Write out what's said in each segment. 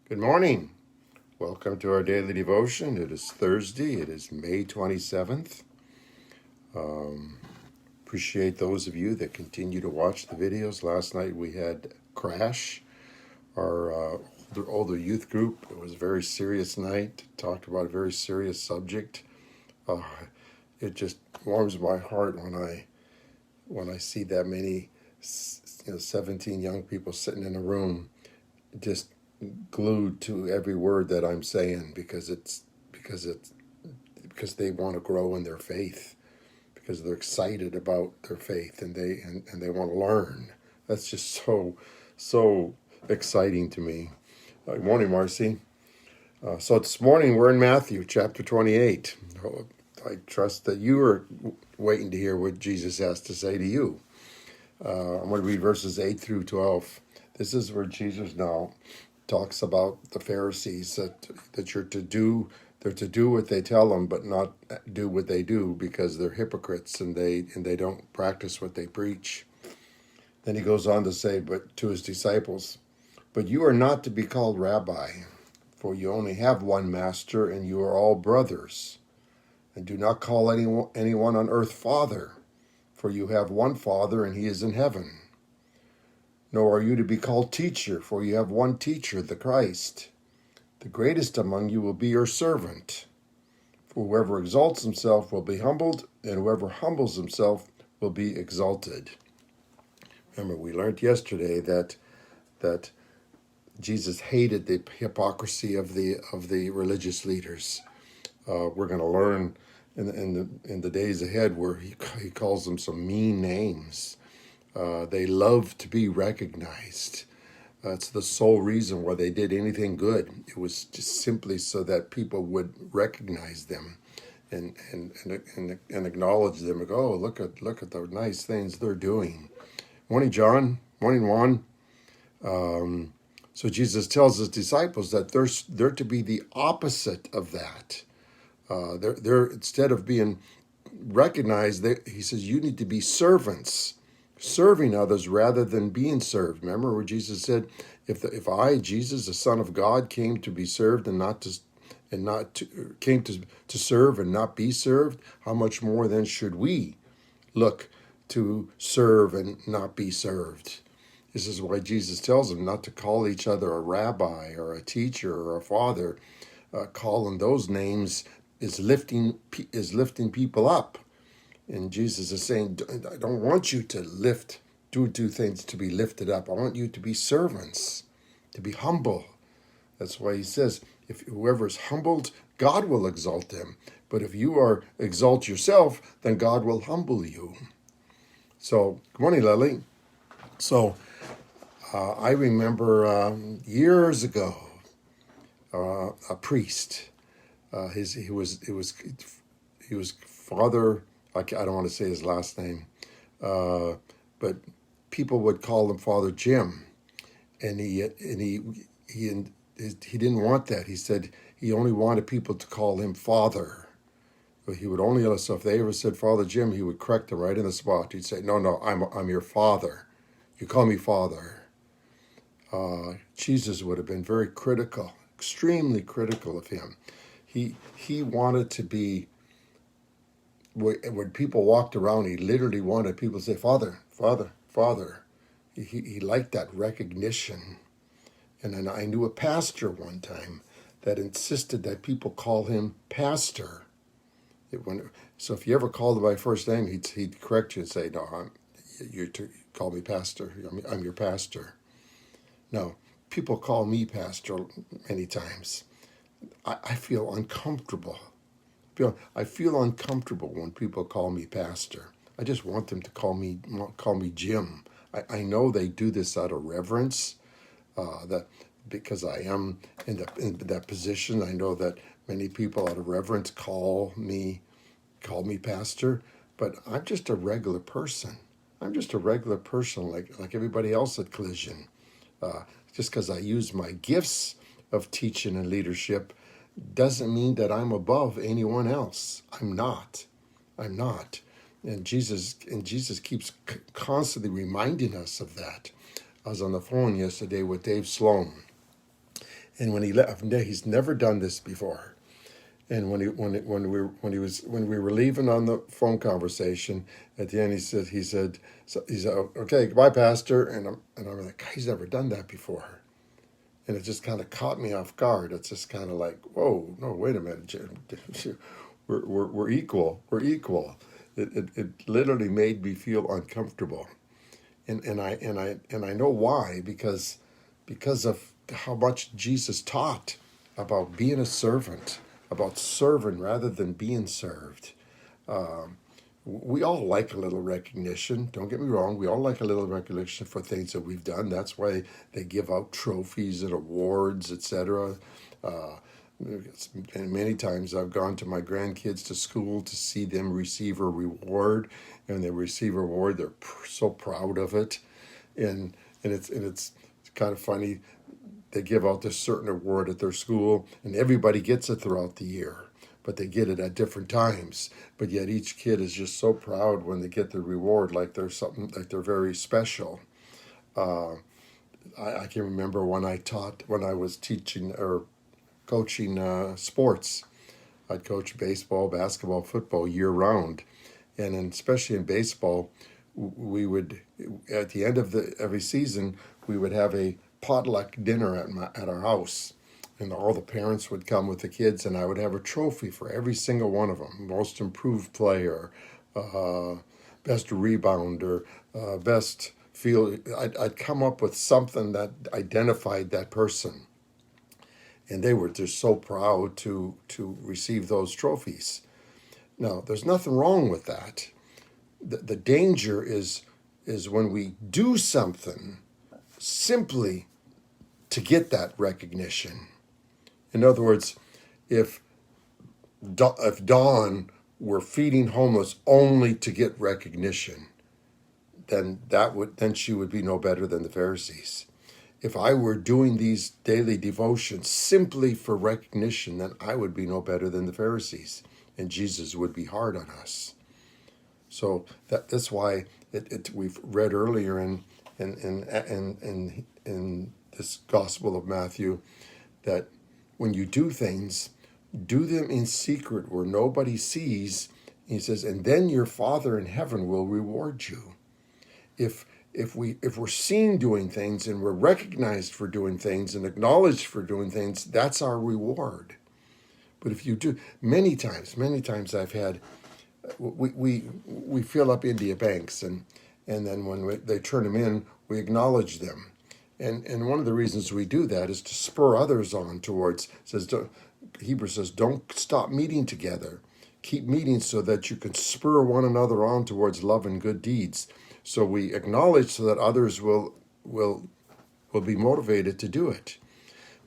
Good morning. Welcome to our daily devotion. It is Thursday. It is May 27th. Appreciate those of you that continue to watch the videos. Last night we had Crash, our older youth group. It was a very serious night. Talked about a very serious subject. It just warms my heart when I see that many 17 young people sitting in a room just glued to every word that I'm saying because they want to grow in their faith, because they're excited about their faith and they want to learn. That's just so exciting to me. Good morning, Marcy. So this morning we're in Matthew chapter 28. I trust that you are waiting to hear what Jesus has to say to you. I'm going to read verses 8 through 12. This is where Jesus now talks about the Pharisees that they're to do what they tell them, but not do what they do, because they're hypocrites and they don't practice what they preach. Then he goes on to say, but to his disciples, but you are not to be called rabbi, for you only have one master, and you are all brothers. And do not call anyone on earth father, for you have one Father, and he is in heaven. Nor are you to be called teacher, for you have one teacher, the Christ. The greatest among you will be your servant. For whoever exalts himself will be humbled, and whoever humbles himself will be exalted. Remember, we learned yesterday that Jesus hated the hypocrisy of the religious leaders. We're going to learn in the days ahead where he calls them some mean names. They love to be recognized. That's the sole reason why they did anything good. It was just simply so that people would recognize them and acknowledge them and go, oh, look at the nice things they're doing. Morning, John. Morning, Juan. So Jesus tells his disciples that they're to be the opposite of that. They're instead of being recognized, he says you need to be servants, serving others rather than being served. Remember where Jesus said, if I, Jesus, the Son of God, came to be served came to serve and not be served, how much more then should we look to serve and not be served? This is why Jesus tells them not to call each other a rabbi or a teacher or a father. Calling those names is lifting people up. And Jesus is saying, I don't want you to do things to be lifted up. I want you to be servants, to be humble. That's why he says, if whoever is humbled, God will exalt them. But if you exalt yourself, then God will humble you. So, good morning, Lily. So, I remember years ago, a priest. He was Father. I don't want to say his last name, but people would call him Father Jim, and he didn't want that. He said he only wanted people to call him Father. But he would only, so if they ever said Father Jim, he would correct them right in the spot. He'd say, no, I'm your father. You call me Father. Jesus would have been very critical, extremely critical of him. He wanted to be, when people walked around, he literally wanted people to say, Father, Father, Father. He liked that recognition. And then I knew a pastor one time that insisted that people call him Pastor. So if you ever called him by first name, he'd correct you and say, no, you call me Pastor. I'm your pastor. No, people call me Pastor many times. I feel uncomfortable. I feel uncomfortable when people call me Pastor. I just want them to call me Jim. I know they do this out of reverence, that because I am in that position. I know that many people out of reverence call me Pastor, but I'm just a regular person. I'm just a regular person like everybody else at Collision. Just because I use my gifts of teaching and leadership doesn't mean that I'm above anyone else. I'm not. And Jesus keeps constantly reminding us of that. I was on the phone yesterday with Dave Sloan, And when he left, he's never done this before. And when we were leaving on the phone conversation, at the end he said, okay, goodbye, Pastor. And I'm like, he's never done that before. And it just kind of caught me off guard. It's just kind of like, whoa, no, wait a minute, Jim. We're equal. We're equal. It literally made me feel uncomfortable. And I know why, because of how much Jesus taught about being a servant, about serving rather than being served. We all like a little recognition. Don't get me wrong. We all like a little recognition for things that we've done. That's why they give out trophies and awards, etc. And many times I've gone to my grandkids to school to see them receive a reward, and they receive a reward. They're so proud of it, and it's kind of funny. They give out this certain award at their school, and everybody gets it throughout the year, but they get it at different times. But yet each kid is just so proud when they get the reward, like they're something, like they're very special. I can remember when I was teaching or coaching sports. I'd coach baseball, basketball, football year round, and especially in baseball, we would, at the end of every season, we would have a potluck dinner at our house, and all the parents would come with the kids, and I would have a trophy for every single one of them: most improved player, best rebounder, best field. I'd come up with something that identified that person, and they were just so proud to receive those trophies. Now, there's nothing wrong with that. The danger is when we do something simply to get that recognition. In other words, if Dawn were feeding homeless only to get recognition, then she would be no better than the Pharisees. If I were doing these daily devotions simply for recognition, then I would be no better than the Pharisees, and Jesus would be hard on us. So that's why we've read earlier in this Gospel of Matthew that when you do things, do them in secret where nobody sees. He says, and then your Father in heaven will reward you. If we're seen doing things and we're recognized for doing things and acknowledged for doing things, that's our reward. But if you do, many times I've had, we fill up India banks, and then when they turn them in, we acknowledge them. And one of the reasons we do that is to spur others on towards, Hebrews says, don't stop meeting together. Keep meeting so that you can spur one another on towards love and good deeds. So we acknowledge so that others will be motivated to do it.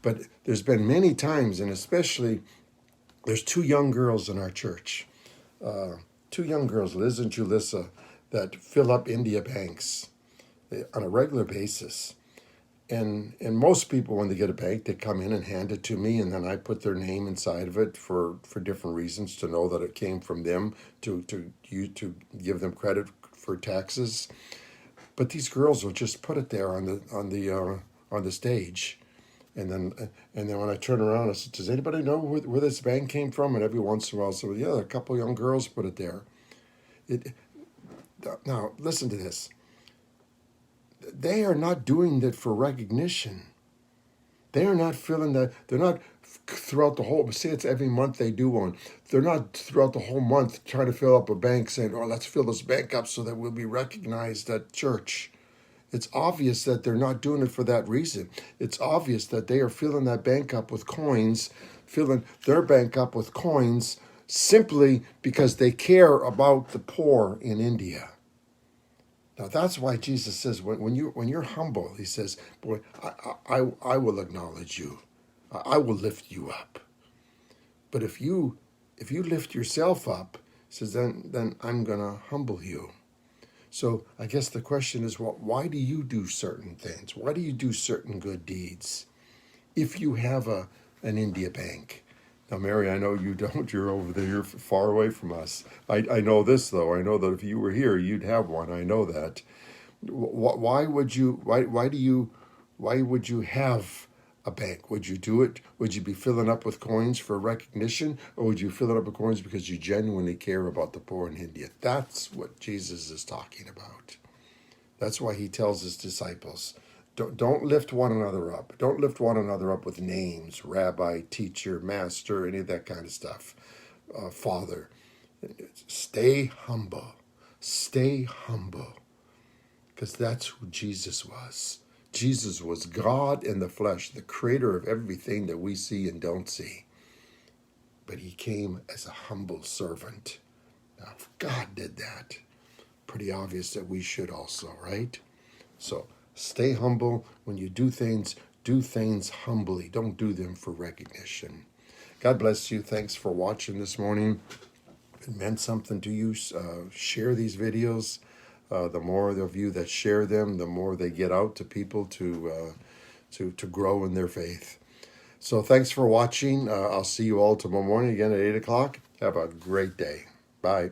But there's been many times, and especially there's two young girls in our church, two young girls, Liz and Julissa, that fill up India banks on a regular basis. And most people, when they get a bank, they come in and hand it to me, and then I put their name inside of it for different reasons, to know that it came from them, to give them credit for taxes. But these girls will just put it there on the stage, and then when I turn around, I said, "Does anybody know where this bank came from?" And every once in a while, so yeah, a couple young girls put it there. Now listen to this. They are not doing that for recognition. They are not feeling that. They're not throughout the whole, say it's every month they do one. They're not throughout the whole month trying to fill up a bank saying, oh, let's fill this bank up so that we'll be recognized at church. It's obvious that they're not doing it for that reason. It's obvious that they are filling that bank up with coins, filling their bank up with coins simply because they care about the poor in India. Now that's why Jesus says when you're humble, he says, boy, I will acknowledge you. I will lift you up. But if you lift yourself up, he says, then I'm gonna humble you. So I guess the question is, well, why do you do certain things? Why do you do certain good deeds? If you have an India bank. Now, Mary, I know you don't. You're over there. You're far away from us. I know this, though. I know that if you were here, you'd have one. I know that. Why would you have a bank? Would you do it? Would you be filling up with coins for recognition, or would you fill it up with coins because you genuinely care about the poor in India? That's what Jesus is talking about. That's why he tells his disciples, don't lift one another up. Don't lift one another up with names, rabbi, teacher, master, any of that kind of stuff. Father. Stay humble. Stay humble. Because that's who Jesus was. Jesus was God in the flesh, the creator of everything that we see and don't see. But he came as a humble servant. Now, if God did that, pretty obvious that we should also, right? So stay humble. When you do things humbly. Don't do them for recognition. God bless you. Thanks for watching this morning. If it meant something to you, share these videos. The more of you that share them, the more they get out to people to grow in their faith. So thanks for watching. I'll see you all tomorrow morning again at 8 o'clock. Have a great day. Bye.